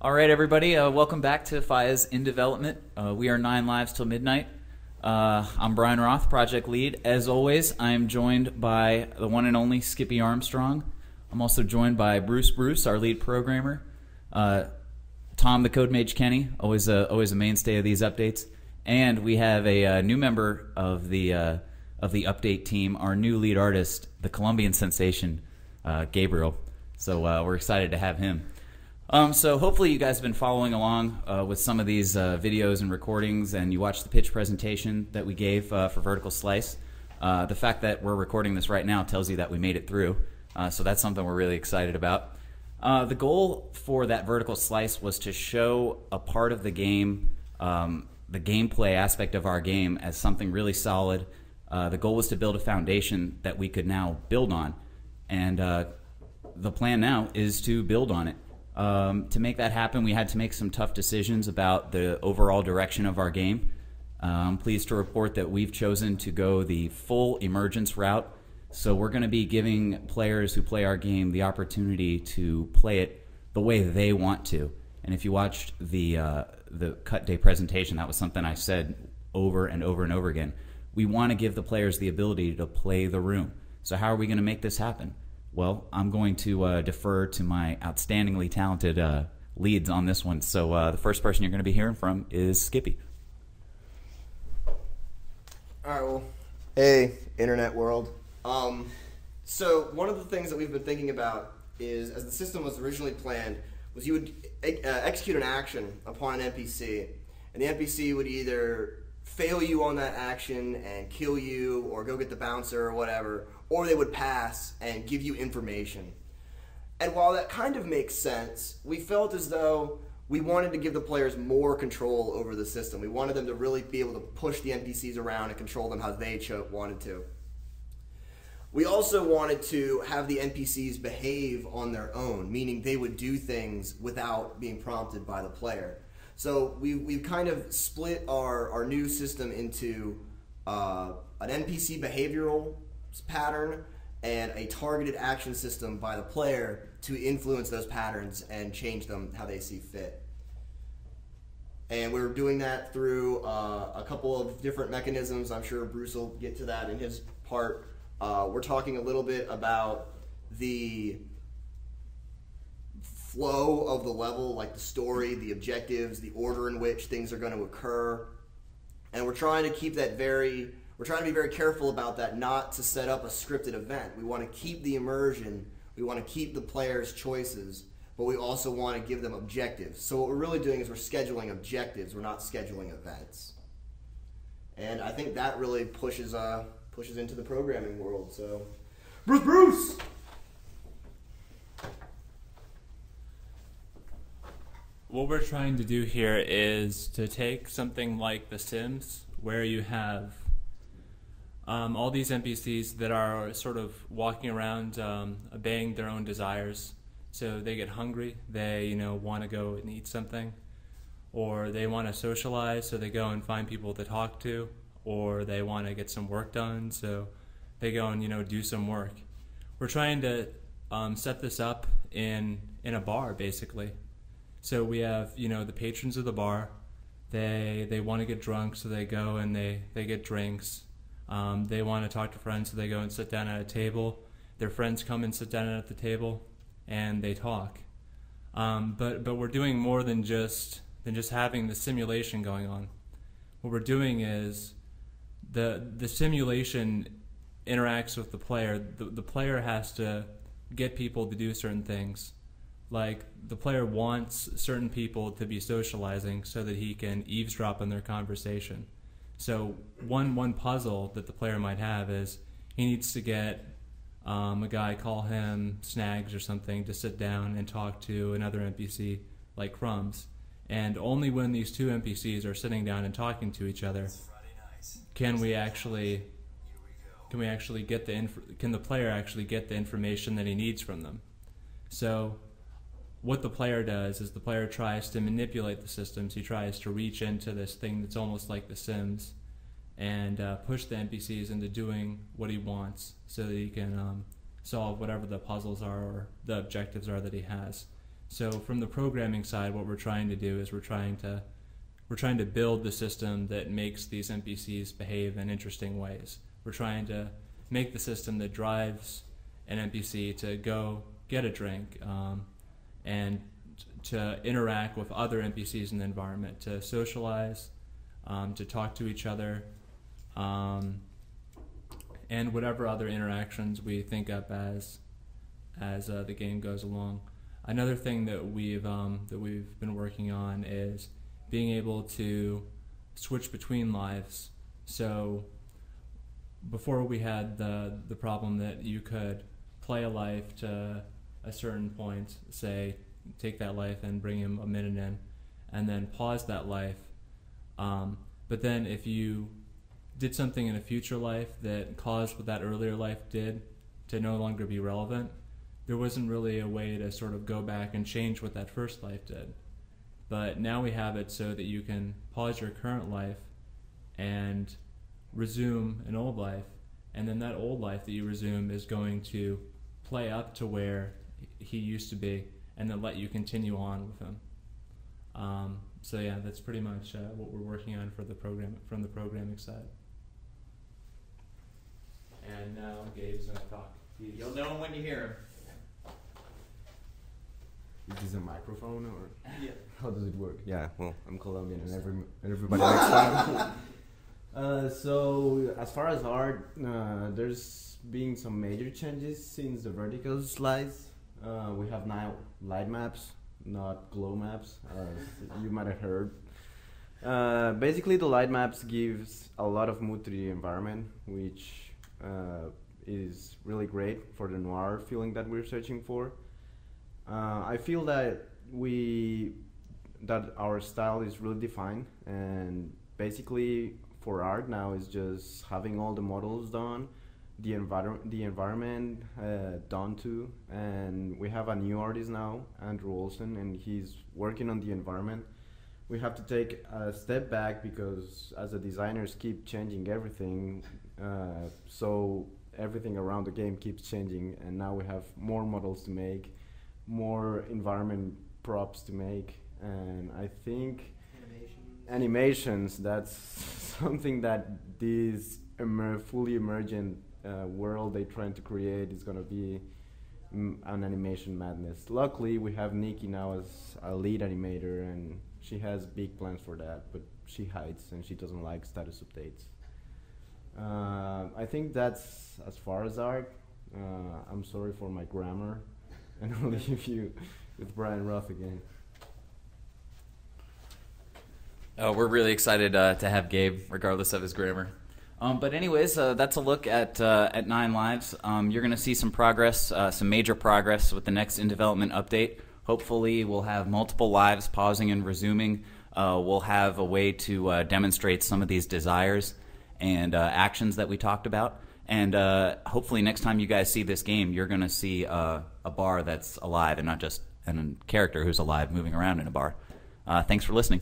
All right, everybody, welcome back to FIEA's In Development. We are 9 lives till midnight. I'm Brian Roth, project lead. As always, I am joined by the one and only Skippy Armstrong. I'm also joined by Bruce, our lead programmer. Tom, the Code Mage Kenny, always a mainstay of these updates. And we have a new member of the update team, our new lead artist, the Colombian sensation, Gabriel. So we're excited to have him. So hopefully you guys have been following along with some of these videos and recordings, and you watched the pitch presentation that we gave for Vertical Slice. The fact that we're recording this right now tells you that we made it through, so that's something we're really excited about. The goal for that Vertical Slice was to show a part of the game, the gameplay aspect of our game, as something really solid. The goal was to build a foundation that we could now build on, and the plan now is to build on it. To make that happen, we had to make some tough decisions about the overall direction of our game. I'm pleased to report that we've chosen to go the full emergence route. So we're going to be giving players who play our game the opportunity to play it the way they want to. And if you watched the cut day presentation, that was something I said over and over and over again. We want to give the players the ability to play the room. So how are we going to make this happen? Well, I'm going to defer to my outstandingly talented leads on this one. So the first person you're going to be hearing from is Skippy. All right, well, hey, internet world. So one of the things that we've been thinking about is, as the system was originally planned, was you would execute an action upon an NPC, and the NPC would either fail you on that action and kill you, or go get the bouncer or whatever, or they would pass and give you information. And while that kind of makes sense, we felt as though we wanted to give the players more control over the system. We wanted them to really be able to push the NPCs around and control them how they wanted to. We also wanted to have the NPCs behave on their own, meaning they would do things without being prompted by the player. So we've kind of split our new system into an NPC behavioral pattern and a targeted action system by the player to influence those patterns and change them how they see fit. And we're doing that through a couple of different mechanisms. I'm sure Bruce will get to that in his part. We're talking a little bit about the flow of the level, like the story, the objectives, the order in which things are going to occur. And we're trying to keep that we're trying to be very careful about that, not to set up a scripted event. We want to keep the immersion, we want to keep the players' choices, but we also want to give them objectives. So what we're really doing is we're scheduling objectives, we're not scheduling events. And I think that really pushes into the programming world. So, Bruce! What we're trying to do here is to take something like The Sims, where you have all these NPCs that are sort of walking around obeying their own desires. So they get hungry, they want to go and eat something, or they want to socialize, so they go and find people to talk to, or they want to get some work done, so they go and do some work. We're trying to set this up in a bar, basically. So we have the patrons of the bar. They want to get drunk, so they go and they get drinks. They want to talk to friends, so they go and sit down at a table. Their friends come and sit down at the table, and they talk. But we're doing more than just having the simulation going on. What we're doing is the simulation interacts with the player. The player has to get people to do certain things. Like, the player wants certain people to be socializing so that he can eavesdrop on their conversation. So one puzzle that the player might have is he needs to get a guy, call him Snags or something, to sit down and talk to another NPC like Crumbs. And only when these two NPCs are sitting down and talking to each other can the player actually get the information that he needs from them. So what the player does is the player tries to manipulate the systems. He tries to reach into this thing that's almost like The Sims and push the NPCs into doing what he wants so that he can solve whatever the puzzles are or the objectives are that he has. So from the programming side, what we're trying to do is we're trying to build the system that makes these NPCs behave in interesting ways. We're trying to make the system that drives an NPC to go get a drink and to interact with other NPCs in the environment, to socialize, to talk to each other, and whatever other interactions we think up as the game goes along. Another thing that we've been working on is being able to switch between lives. So before we had the problem that you could play a life to a certain point, say take that life and bring him a minute in, and then pause that life. But then if you did something in a future life that caused what that earlier life did to no longer be relevant, there wasn't really a way to sort of go back and change what that first life did. But now we have it so that you can pause your current life and resume an old life, and then that old life that you resume is going to play up to where he used to be and then let you continue on with him. So yeah, that's pretty much what we're working on for the program, from the programming side. And now Gabe's going to talk. You'll know him when you hear him. Is this a microphone or Yeah. how does it work? Yeah, well, I'm Colombian and everybody makes fun. So as far as art, there's been some major changes since the vertical slides. We have now light maps, not glow maps, as you might have heard. Basically, the light maps gives a lot of mood to the environment, which is really great for the noir feeling that we're searching for. I feel that our style is really defined, and basically for art now is just having all the models done, the environment done too, and we have a new artist now, Andrew Olsen, and he's working on the environment. We have to take a step back because as the designers keep changing everything, so everything around the game keeps changing, and now we have more models to make, more environment props to make, and I think animations, that's something that this fully emergent world they're trying to create is going to be an animation madness. Luckily, we have Nikki now as our lead animator, and she has big plans for that, but she hides and she doesn't like status updates. I think that's as far as art. I'm sorry for my grammar, and I'll leave you with Brian Roth again. We're really excited to have Gabe, regardless of his grammar. But anyways, that's a look at 9 Lives. You're going to see some progress, some major progress with the next in-development update. Hopefully we'll have multiple lives pausing and resuming. We'll have a way to demonstrate some of these desires and actions that we talked about. And hopefully next time you guys see this game, you're going to see a bar that's alive and not just a character who's alive moving around in a bar. Thanks for listening.